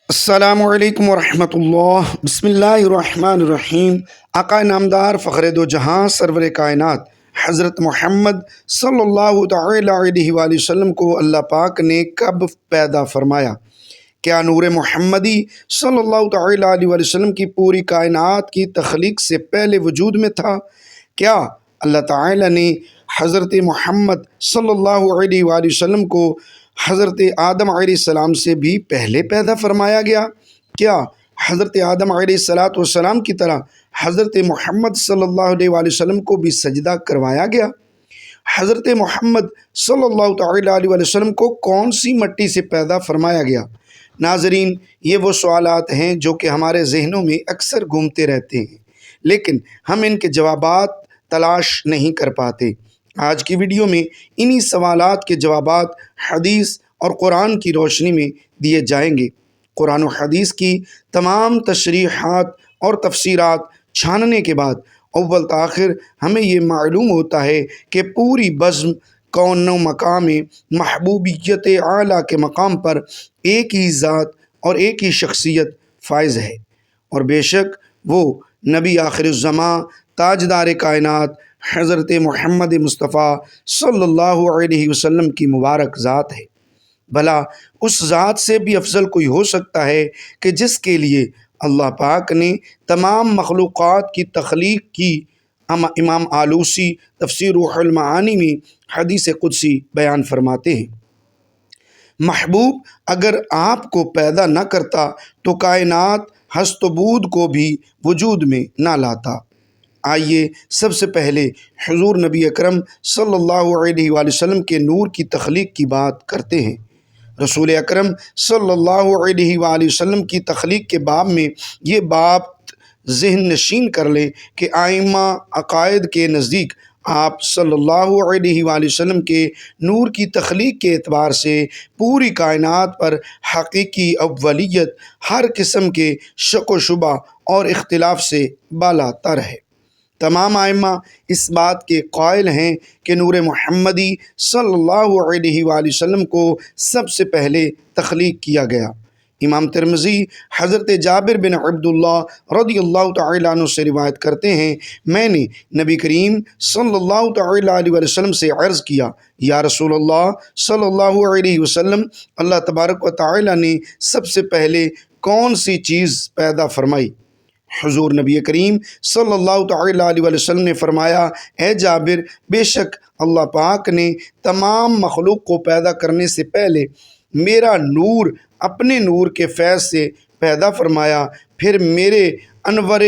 السلام علیکم ورحمۃ اللہ۔ بسم اللہ الرحمن الرحیم۔ آقا نامدار فخر دو جہاں سرور کائنات حضرت محمد صلی اللہ تعالی علیہ وآلہ وسلم کو اللہ پاک نے کب پیدا فرمایا؟ کیا نور محمدی صلی اللہ تعالی علیہ وآلہ وسلم کی پوری کائنات کی تخلیق سے پہلے وجود میں تھا؟ کیا اللہ تعالی نے حضرت محمد صلی اللہ علیہ وآلہ وسلم کو حضرت آدم علیہ السلام سے بھی پہلے پیدا فرمایا گیا؟ کیا حضرت آدم علیہ السلام کی طرح حضرت محمد صلی اللہ علیہ وآلہ وسلم کو بھی سجدہ کروایا گیا؟ حضرت محمد صلی اللہ تعالی علیہ وآلہ وسلم کو کون سی مٹی سے پیدا فرمایا گیا؟ ناظرین، یہ وہ سوالات ہیں جو کہ ہمارے ذہنوں میں اکثر گھومتے رہتے ہیں، لیکن ہم ان کے جوابات تلاش نہیں کر پاتے۔ آج کی ویڈیو میں انہی سوالات کے جوابات حدیث اور قرآن کی روشنی میں دیے جائیں گے۔ قرآن و حدیث کی تمام تشریحات اور تفسیرات چھاننے کے بعد اول تاخر ہمیں یہ معلوم ہوتا ہے کہ پوری بزم کون و مقام محبوبیت اعلیٰ کے مقام پر ایک ہی ذات اور ایک ہی شخصیت فائز ہے، اور بے شک وہ نبی آخر الزماں تاجدار کائنات حضرت محمد مصطفیٰ صلی اللہ علیہ وسلم کی مبارک ذات ہے۔ بھلا اس ذات سے بھی افضل کوئی ہو سکتا ہے کہ جس کے لیے اللہ پاک نے تمام مخلوقات کی تخلیق کی؟ امام آلوسی تفسیر روح المعانی میں حدیث قدسی بیان فرماتے ہیں، محبوب اگر آپ کو پیدا نہ کرتا تو کائنات ہست و بود کو بھی وجود میں نہ لاتا۔ آئیے سب سے پہلے حضور نبی اکرم صلی اللہ علیہ وآلہ وسلم کے نور کی تخلیق کی بات کرتے ہیں۔ رسول اکرم صلی اللہ علیہ وآلہ وسلم کی تخلیق کے باب میں یہ بات ذہن نشین کر لیں کہ ائمہ عقائد کے نزدیک آپ صلی اللہ علیہ وآلہ وسلم کے نور کی تخلیق کے اعتبار سے پوری کائنات پر حقیقی اولیت ہر قسم کے شک و شبہ اور اختلاف سے بالا تر ہے۔ تمام ائمہ اس بات کے قائل ہیں کہ نور محمدی صلی اللہ علیہ وآلہ وسلم کو سب سے پہلے تخلیق کیا گیا۔ امام ترمذی حضرت جابر بن عبداللہ رضی اللہ تعالیٰ عنہ سے روایت کرتے ہیں، میں نے نبی کریم صلی اللہ تعالیٰ علیہ وسلم سے عرض کیا، یا رسول اللہ صلی اللہ علیہ وسلم، اللہ تبارک و تعالیٰ نے سب سے پہلے کون سی چیز پیدا فرمائی؟ حضور نبی کریم صلی اللہ تعالیٰ علیہ وسلم نے فرمایا، اے جابر، بے شک اللہ پاک نے تمام مخلوق کو پیدا کرنے سے پہلے میرا نور اپنے نور کے فیض سے پیدا فرمایا، پھر میرے انور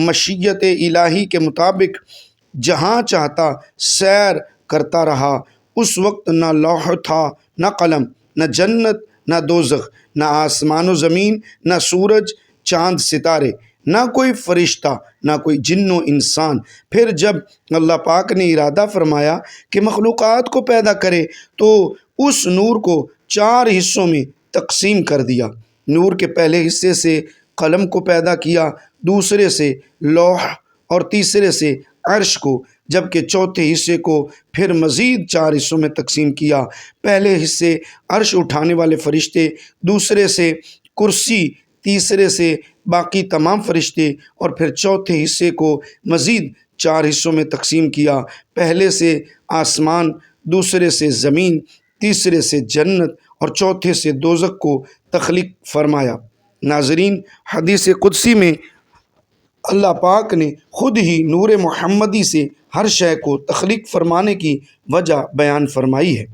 مشیت الہی کے مطابق جہاں چاہتا سیر کرتا رہا۔ اس وقت نہ لوح تھا، نہ قلم، نہ جنت، نہ دوزخ، نہ آسمان و زمین، نہ سورج چاند ستارے، نہ کوئی فرشتہ، نہ کوئی جن و انسان۔ پھر جب اللہ پاک نے ارادہ فرمایا کہ مخلوقات کو پیدا کرے تو اس نور کو 4 حصوں میں تقسیم کر دیا۔ نور کے پہلے حصے سے قلم کو پیدا کیا، دوسرے سے لوح اور تیسرے سے عرش کو، جبکہ چوتھے حصے کو پھر مزید 4 حصوں میں تقسیم کیا۔ پہلے حصے عرش اٹھانے والے فرشتے، دوسرے سے کرسی، تیسرے سے باقی تمام فرشتے، اور پھر چوتھے حصے کو مزید 4 حصوں میں تقسیم کیا۔ پہلے سے آسمان، دوسرے سے زمین، تیسرے سے جنت اور چوتھے سے دوزخ کو تخلیق فرمایا۔ ناظرین، حدیث قدسی میں اللہ پاک نے خود ہی نور محمدی سے ہر شے کو تخلیق فرمانے کی وجہ بیان فرمائی ہے۔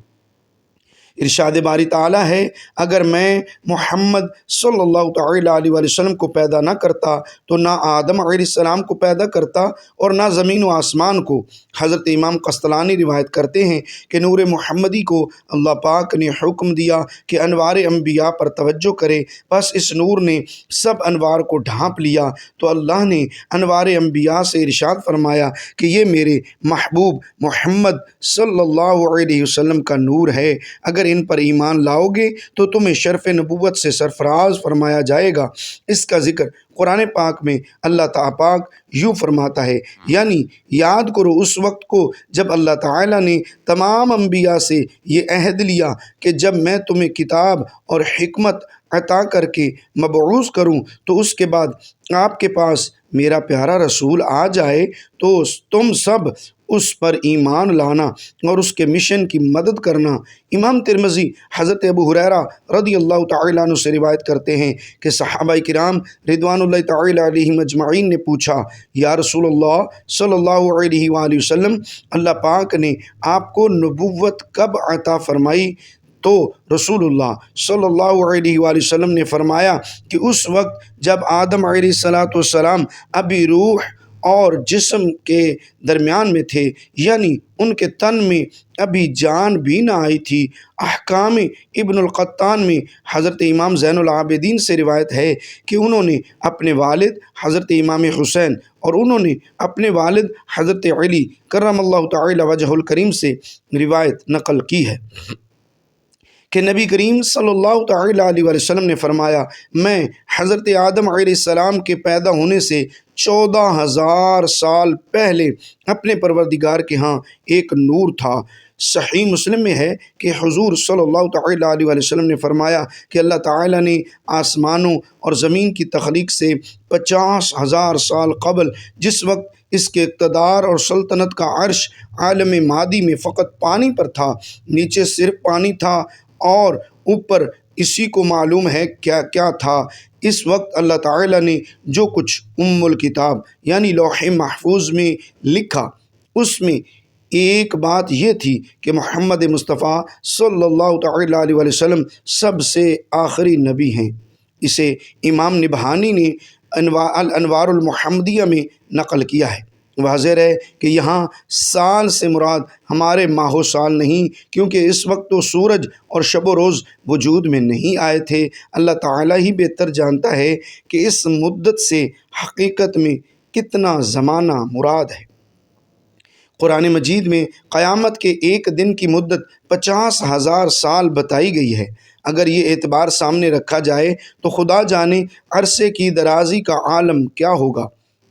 ارشاد باری تعالیٰ ہے، اگر میں محمد صلی اللہ تعالیٰ علیہ وآلہ وسلم کو پیدا نہ کرتا تو نہ آدم علیہ السلام کو پیدا کرتا اور نہ زمین و آسمان کو۔ حضرت امام قسطلانی روایت کرتے ہیں کہ نور محمدی کو اللہ پاک نے حکم دیا کہ انوار انبیاء پر توجہ کرے، بس اس نور نے سب انوار کو ڈھانپ لیا تو اللہ نے انوار انبیاء سے ارشاد فرمایا کہ یہ میرے محبوب محمد صلی اللہ علیہ وسلم کا نور ہے، اگر ان پر ایمان لاؤ گے تو تمہیں شرف نبوت سے سرفراز فرمایا جائے گا۔ اس کا ذکر قرآن پاک میں اللہ تعالیٰ پاک یوں فرماتا ہے، یعنی یاد کرو اس وقت کو جب اللہ تعالیٰ نے تمام انبیاء سے یہ عہد لیا کہ جب میں تمہیں کتاب اور حکمت عطا کر کے مبعوث کروں تو اس کے بعد آپ کے پاس میرا پیارا رسول آ جائے تو تم سب اس پر ایمان لانا اور اس کے مشن کی مدد کرنا۔ امام ترمذی حضرت ابو ہریرہ رضی اللہ تعالیٰ عنہ سے روایت کرتے ہیں کہ صحابہ کرام رضوان اللہ تعالیٰ علیہم اجمعین نے پوچھا، یا رسول اللہ صلی اللہ علیہ وآلہ وسلم، اللہ پاک نے آپ کو نبوت کب عطا فرمائی؟ تو رسول اللہ صلی اللہ علیہ وآلہ وسلم نے فرمایا کہ اس وقت جب آدم علیہ السلام ابھی روح اور جسم کے درمیان میں تھے، یعنی ان کے تن میں ابھی جان بھی نہ آئی تھی۔ احکام ابن القطان میں حضرت امام زین العابدین سے روایت ہے کہ انہوں نے اپنے والد حضرت امام حسین اور انہوں نے اپنے والد حضرت علی کرم اللہ تعالی وجہ الکریم سے روایت نقل کی ہے کہ نبی کریم صلی اللہ تعالیٰ علیہ وسلم نے فرمایا، میں حضرت آدم علیہ السلام کے پیدا ہونے سے 14,000 سال پہلے اپنے پروردگار کے ہاں ایک نور تھا۔ صحیح مسلم میں ہے کہ حضور صلی اللہ تعالیٰ علیہ وسلم نے فرمایا کہ اللہ تعالیٰ نے آسمانوں اور زمین کی تخلیق سے 50,000 سال قبل، جس وقت اس کے اقتدار اور سلطنت کا عرش عالم مادی میں فقط پانی پر تھا، نیچے صرف پانی تھا اور اوپر اسی کو معلوم ہے کیا کیا تھا، اس وقت اللہ تعالیٰ نے جو کچھ الکتاب یعنی لوح محفوظ میں لکھا، اس میں ایک بات یہ تھی کہ محمد مصطفیٰ صلی اللہ تعالیٰ علیہ وسلم سب سے آخری نبی ہیں۔ اسے امام نبہانی نے الانوار المحمدیہ میں نقل کیا ہے۔ واضح ہے کہ یہاں سال سے مراد ہمارے ماہ و سال نہیں، کیونکہ اس وقت تو سورج اور شب و روز وجود میں نہیں آئے تھے۔ اللہ تعالیٰ ہی بہتر جانتا ہے کہ اس مدت سے حقیقت میں کتنا زمانہ مراد ہے۔ قرآن مجید میں قیامت کے ایک دن کی مدت 50,000 سال بتائی گئی ہے۔ اگر یہ اعتبار سامنے رکھا جائے تو خدا جانے عرصے کی درازی کا عالم کیا ہوگا۔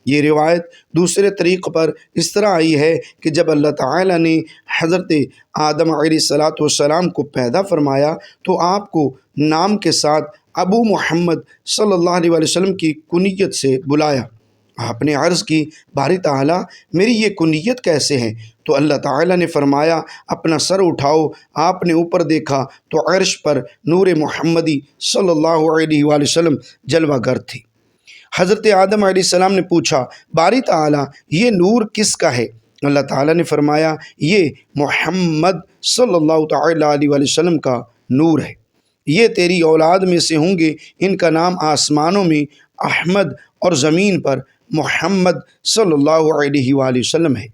یہ روایت دوسرے طریق پر اس طرح آئی ہے کہ جب اللہ تعالیٰ نے حضرت آدم علیہ السلام کو پیدا فرمایا تو آپ کو نام کے ساتھ ابو محمد صلی اللہ علیہ وسلم کی کنیت سے بلایا۔ آپ نے عرض کی، باری تعالیٰ میری یہ کنیت کیسے ہے؟ تو اللہ تعالیٰ نے فرمایا، اپنا سر اٹھاؤ۔ آپ نے اوپر دیکھا تو عرش پر نور محمدی صلی اللہ علیہ وآلہ وسلم جلوہ گر تھی۔ حضرت آدم علیہ السلام نے پوچھا، باری تعالیٰ یہ نور کس کا ہے؟ اللہ تعالیٰ نے فرمایا، یہ محمد صلی اللہ تعالیٰ علیہ وسلم کا نور ہے۔ یہ تیری اولاد میں سے ہوں گے، ان کا نام آسمانوں میں احمد اور زمین پر محمد صلی اللہ علیہ وآلہ وسلم ہے۔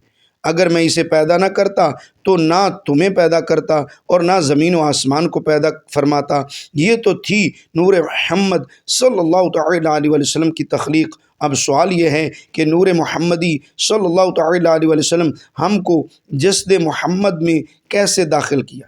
اگر میں اسے پیدا نہ کرتا تو نہ تمہیں پیدا کرتا اور نہ زمین و آسمان کو پیدا فرماتا۔ یہ تو تھی نور محمد صلی اللہ تعالیٰ علیہ وسلم کی تخلیق۔ اب سوال یہ ہے کہ نور محمدی صلی اللہ تعالیٰ علیہ وسلم ہم کو جسد محمد میں کیسے داخل کیا؟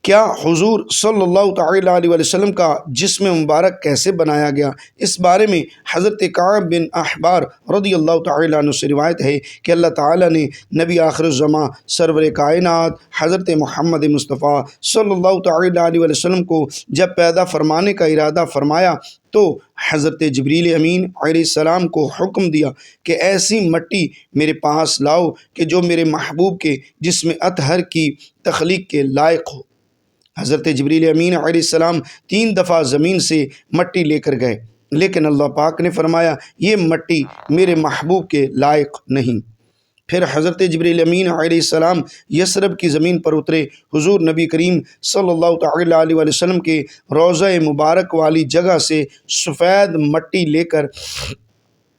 کیا حضور صلی اللہ تعالیٰ علیہ وسلم کا جسم مبارک کیسے بنایا گیا؟ اس بارے میں حضرت کعب بن احبار رضی اللہ تعالیٰ عنہ سے روایت ہے کہ اللہ تعالیٰ نے نبی آخر الزماں سرور کائنات حضرت محمد مصطفیٰ صلی اللہ تعالیٰ علیہ وسلم کو جب پیدا فرمانے کا ارادہ فرمایا تو حضرت جبریل امین علیہ السلام کو حکم دیا کہ ایسی مٹی میرے پاس لاؤ کہ جو میرے محبوب کے جسم اطہر کی تخلیق کے لائق ہو۔ حضرت جبریل امین علیہ السلام 3 دفعہ زمین سے مٹی لے کر گئے، لیکن اللہ پاک نے فرمایا یہ مٹی میرے محبوب کے لائق نہیں۔ پھر حضرت جبریل امین علیہ السلام یثرب کی زمین پر اترے، حضور نبی کریم صلی اللہ تعالیٰ علیہ وسلم کے روضہ مبارک والی جگہ سے سفید مٹی لے کر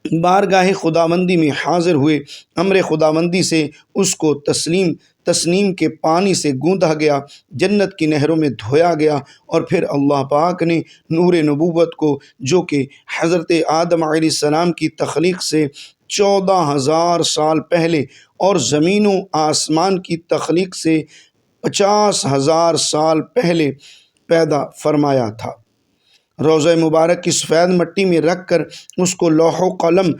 بارگاہ خداوندی میں حاضر ہوئے۔ امر خداوندی سے اس کو تسنیم کے پانی سے گوندا گیا، جنت کی نہروں میں دھویا گیا، اور پھر اللہ پاک نے نور نبوت کو جو کہ حضرت آدم علیہ السلام کی تخلیق سے 14,000 سال پہلے اور زمین و آسمان کی تخلیق سے 50,000 سال پہلے پیدا فرمایا تھا، روضہ مبارک کی سفید مٹی میں رکھ کر اس کو لوح و قلم،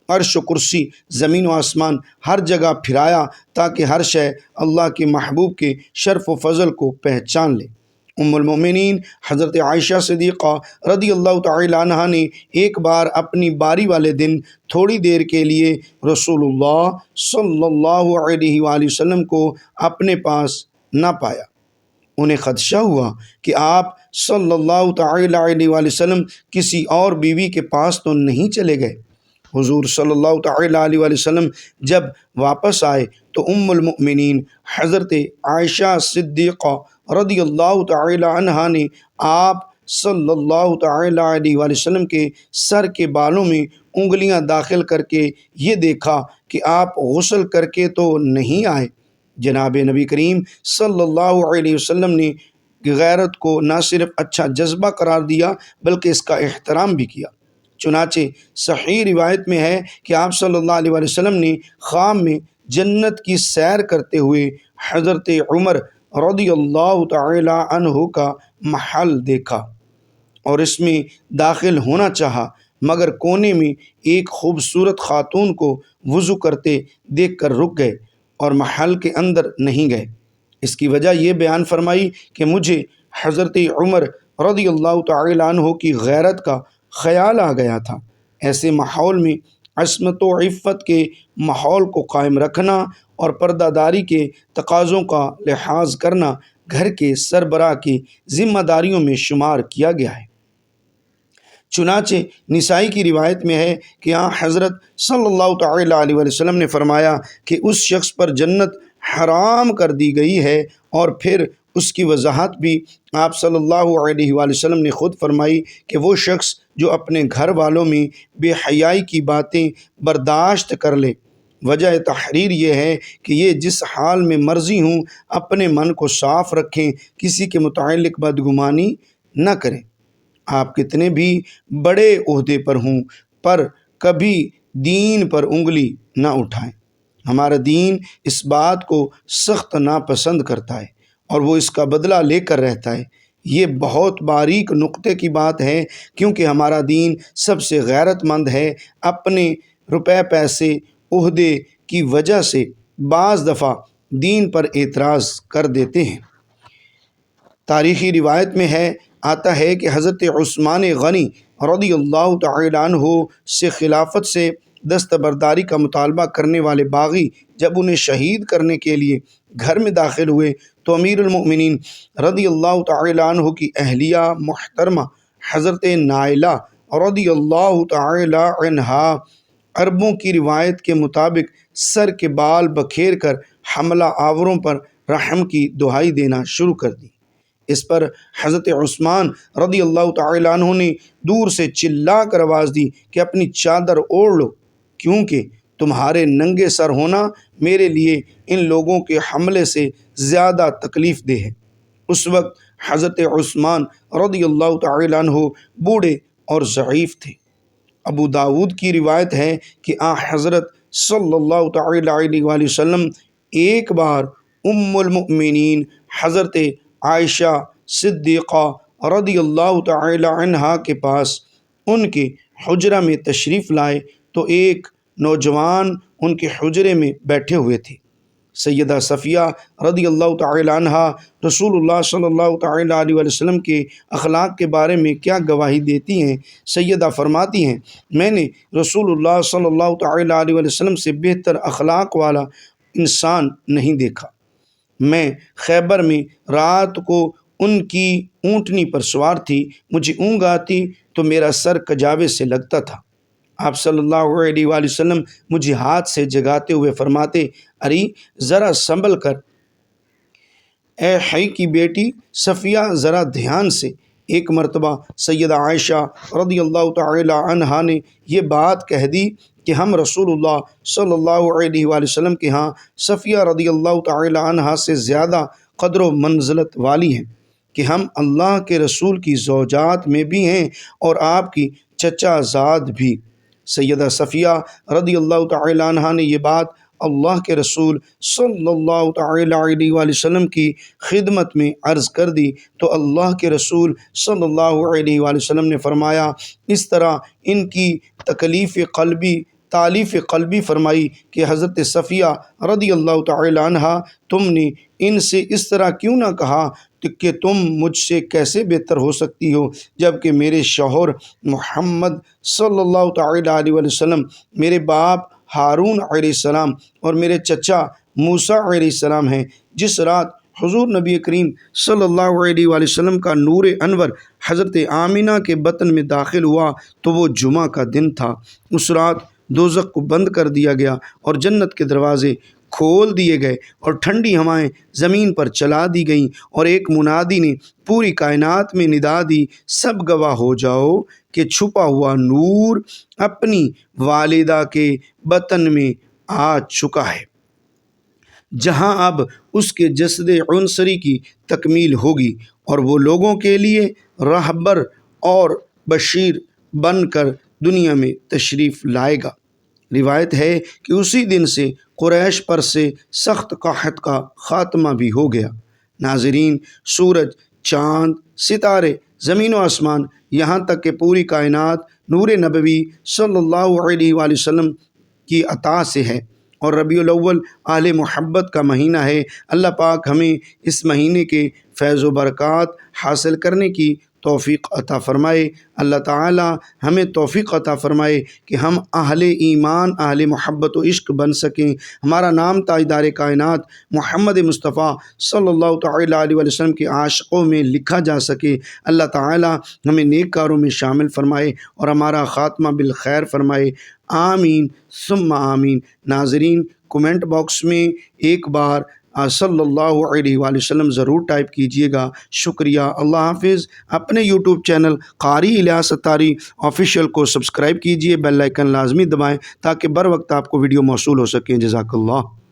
عرش و کرسی، زمین و آسمان ہر جگہ پھرایا تاکہ ہر شے اللہ کے محبوب کے شرف و فضل کو پہچان لے۔ ام المومنین حضرت عائشہ صدیقہ رضی اللہ تعالی عنہا نے ایک بار اپنی باری والے دن تھوڑی دیر کے لیے رسول اللہ صلی اللہ علیہ وآلہ وسلم کو اپنے پاس نہ پایا۔ انہیں خدشہ ہوا کہ آپ صلی اللہ تعالی علیہ وآلہ وسلم کسی اور بیوی کے پاس تو نہیں چلے گئے۔ حضور صلی اللہ تعالی علیہ وآلہ وسلم جب واپس آئے تو ام المؤمنین حضرت عائشہ صدیقہ رضی اللہ تعالی عنہا نے آپ صلی اللہ تعالی علیہ وآلہ وسلم کے سر کے بالوں میں انگلیاں داخل کر کے یہ دیکھا کہ آپ غسل کر کے تو نہیں آئے۔ جناب نبی کریم صلی اللہ علیہ وسلم نے غیرت کو نہ صرف اچھا جذبہ قرار دیا بلکہ اس کا احترام بھی کیا۔ چنانچہ صحیح روایت میں ہے کہ آپ صلی اللہ علیہ وآلہ وسلم نے خام میں جنت کی سیر کرتے ہوئے حضرت عمر رضی اللہ تعالی عنہ کا محل دیکھا اور اس میں داخل ہونا چاہا، مگر کونے میں ایک خوبصورت خاتون کو وضو کرتے دیکھ کر رک گئے اور محل کے اندر نہیں گئے۔ اس کی وجہ یہ بیان فرمائی کہ مجھے حضرت عمر رضی اللہ تعالی عنہ کی غیرت کا خیال آ گیا تھا۔ ایسے ماحول میں عصمت و عفت کے ماحول کو قائم رکھنا اور پردہ داری کے تقاضوں کا لحاظ کرنا گھر کے سربراہ کی ذمہ داریوں میں شمار کیا گیا ہے۔ چنانچہ نسائی کی روایت میں ہے کہ حضرت صلی اللہ تعالی علیہ وسلم نے فرمایا کہ اس شخص پر جنت حرام کر دی گئی ہے، اور پھر اس کی وضاحت بھی آپ صلی اللہ علیہ وآلہ وسلم نے خود فرمائی کہ وہ شخص جو اپنے گھر والوں میں بے حیائی کی باتیں برداشت کر لے۔ وجہ تحریر یہ ہے کہ یہ جس حال میں مرضی ہوں اپنے من کو صاف رکھیں، کسی کے متعلق بدگمانی نہ کریں۔ آپ کتنے بھی بڑے عہدے پر ہوں پر کبھی دین پر انگلی نہ اٹھائیں۔ ہمارا دین اس بات کو سخت ناپسند کرتا ہے اور وہ اس کا بدلہ لے کر رہتا ہے۔ یہ بہت باریک نقطے کی بات ہے، کیونکہ ہمارا دین سب سے غیرت مند ہے۔ اپنے روپے پیسے عہدے کی وجہ سے بعض دفعہ دین پر اعتراض کر دیتے ہیں۔ تاریخی روایت میں آتا ہے کہ حضرت عثمان غنی رضی اللہ تعالی عنہ سے خلافت سے دستبرداری کا مطالبہ کرنے والے باغی جب انہیں شہید کرنے کے لیے گھر میں داخل ہوئے تو امیر المؤمنین رضی اللہ تعالی عنہ کی اہلیہ محترمہ حضرت نائلہ رضی اللہ تعالی عنہا عربوں کی روایت کے مطابق سر کے بال بکھیر کر حملہ آوروں پر رحم کی دہائی دینا شروع کر دی۔ اس پر حضرت عثمان رضی اللہ تعالی عنہ نے دور سے چلا کر آواز دی کہ اپنی چادر اوڑھ لو، کیونکہ تمہارے ننگے سر ہونا میرے لیے ان لوگوں کے حملے سے زیادہ تکلیف دہ ہے۔ اس وقت حضرت عثمان رضی اللہ تعالی عنہ بوڑھے اور ضعیف تھے۔ ابو داود کی روایت ہے کہ حضرت صلی اللہ تعالی علیہ وآلہ وسلم ایک بار ام المؤمنین حضرت عائشہ صدیقہ رضی اللہ تعالی عنہا کے پاس ان کے حجرہ میں تشریف لائے تو ایک نوجوان ان کے حجرے میں بیٹھے ہوئے تھے۔ سیدہ صفیہ رضی اللہ تعالی عنہا رسول اللہ صلی اللہ تعالی علیہ وسلم کے اخلاق کے بارے میں کیا گواہی دیتی ہیں؟ سیدہ فرماتی ہیں، میں نے رسول اللہ صلی اللہ تعالی علیہ وسلم سے بہتر اخلاق والا انسان نہیں دیکھا۔ میں خیبر میں رات کو ان کی اونٹنی پر سوار تھی، مجھے اونگ آتی تو میرا سر کجاوے سے لگتا تھا۔ آپ صلی اللہ علیہ وآلہ وسلم مجھے ہاتھ سے جگاتے ہوئے فرماتے، ارے ذرا سنبھل کر، اے حی کی بیٹی صفیہ ذرا دھیان سے۔ ایک مرتبہ سیدہ عائشہ رضی اللہ تعالی عنہا نے یہ بات کہہ دی کہ ہم رسول اللہ صلی اللہ علیہ وآلہ وسلم کے ہاں صفیہ رضی اللہ تعالی عنہا سے زیادہ قدر و منزلت والی ہیں کہ ہم اللہ کے رسول کی زوجات میں بھی ہیں اور آپ کی چچا زاد بھی۔ سیدہ صفیہ رضی اللہ تعالی عنہا نے یہ بات اللہ کے رسول صلی اللہ تعالی علیہ وآلہ وسلم کی خدمت میں عرض کر دی تو اللہ کے رسول صلی اللہ علیہ وآلہ وسلم نے فرمایا، اس طرح ان کی تالیف قلبی فرمائی کہ حضرت صفیہ رضی اللہ تعالی عنہا تم نے ان سے اس طرح کیوں نہ کہا، کہ تم مجھ سے کیسے بہتر ہو سکتی ہو جبکہ میرے شوہر محمد صلی اللہ تعالی علیہ وسلم، میرے باپ ہارون علیہ السلام اور میرے چچا موسیٰ علیہ السلام ہیں۔ جس رات حضور نبی کریم صلی اللہ علیہ وآلہ وسلم کا نور انور حضرت آمینہ کے بطن میں داخل ہوا تو وہ جمعہ کا دن تھا۔ اس رات دوزخ کو بند کر دیا گیا اور جنت کے دروازے کھول دیے گئے اور ٹھنڈی ہوائیں زمین پر چلا دی گئیں، اور ایک منادی نے پوری کائنات میں ندا دی، سب گواہ ہو جاؤ کہ چھپا ہوا نور اپنی والدہ کے بطن میں آ چکا ہے، جہاں اب اس کے جسد عنصری کی تکمیل ہوگی اور وہ لوگوں کے لیے راہبر اور بشیر بن کر دنیا میں تشریف لائے گا۔ روایت ہے کہ اسی دن سے قریش پر سے سخت قحط کا خاتمہ بھی ہو گیا۔ ناظرین، سورج، چاند، ستارے، زمین و آسمان، یہاں تک کہ پوری کائنات نور نبوی صلی اللہ علیہ وآلہ وسلم کی عطا سے ہے، اور ربیع الاول اہل محبت کا مہینہ ہے۔ اللہ پاک ہمیں اس مہینے کے فیض و برکات حاصل کرنے کی توفیق عطا فرمائے۔ اللہ تعالی ہمیں توفیق عطا فرمائے کہ ہم اہل ایمان، اہل محبت و عشق بن سکیں، ہمارا نام تاجدار کائنات محمد مصطفیٰ صلی اللہ تعالی علیہ وسلم کے عاشقوں میں لکھا جا سکے۔ اللہ تعالی ہمیں نیک کاروں میں شامل فرمائے اور ہمارا خاتمہ بالخیر فرمائے، آمین ثم آمین۔ ناظرین، کومنٹ باکس میں ایک بار صلی اللہ علیہ وآلہ وسلم ضرور ٹائپ کیجئے گا۔ شکریہ، اللہ حافظ۔ اپنے یوٹیوب چینل قاری الیاس ستاری آفیشیل کو سبسکرائب کیجئے، بیل آئیکن لازمی دبائیں تاکہ بر وقت آپ کو ویڈیو موصول ہو سکیں۔ جزاک اللہ۔